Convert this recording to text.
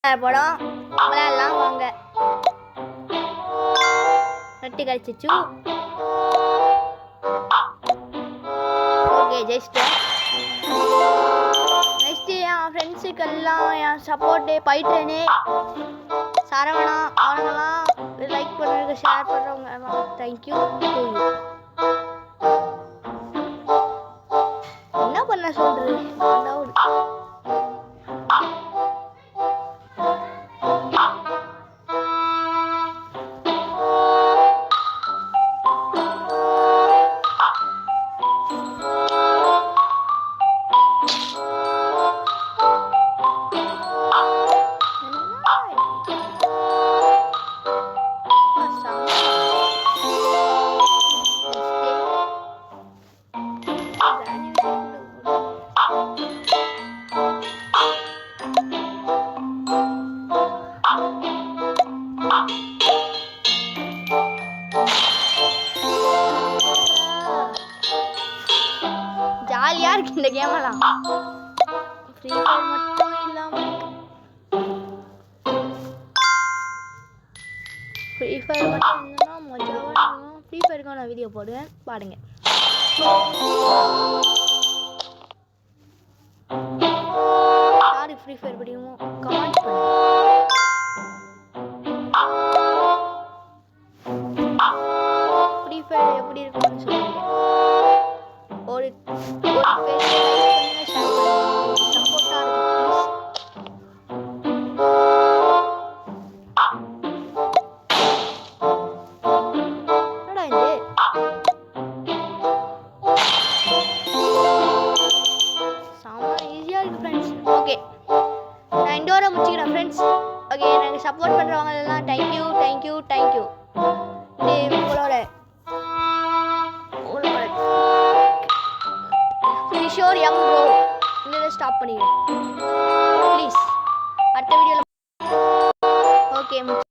படம் விளையாடலாம் வாங்க. நட்டு கழிச்சிச்சு. ஓகே ஜெயிச்சிட்டேன். நெக்ஸ்ட்டு என் ஃப்ரெண்ட்ஸுக்கெல்லாம் என் சப்போர்ட்டு பயிற்றனே சரவணா அவங்கெல்லாம் லைக் பண்ணுறதுக்கு ஷேர் பண்ணுறவங்க எல்லாம் தேங்க்யூ டு யூ. என்ன பண்ண சொல்கிறது ஜாலியா இருக்கு இந்த கேமெல்லாம். ஃப்ரீ ஃபயர் மட்டும் இல்லாம ஃப்ரீ ஃபயர் மட்டும் இருந்ததுன்னா மஜாவாக இருக்கும். ஃப்ரீ ஃபயருக்கு நான் வீடியோ போடுவேன், பாருங்க. யாருக்கு ஃப்ரீ ஃபயர் பிடிக்குமோ கமெண்ட் பண்ணுங்க. ஃப்ரீ ஃபயர் எப்படி இருக்குன்னு சொல்லுங்க. ஒரு சப்போர்ட்டாக இருக்கும் ஓகே. நான் இண்டோரை முடிச்சுக்கிறேன் ஃப்ரெண்ட்ஸ். ஓகே, எனக்கு சப்போர்ட் பண்ணுறவங்க எல்லாம் தேங்க்யூ தேங்க்யூ தேங்க்யூ. உங்களோட கிஷோர் யங் ப்ரோ இந்த ஸ்டாப் பண்ணிக்கிறேன் ப்ளீஸ். அடுத்த வீடியோவில் ஓகே.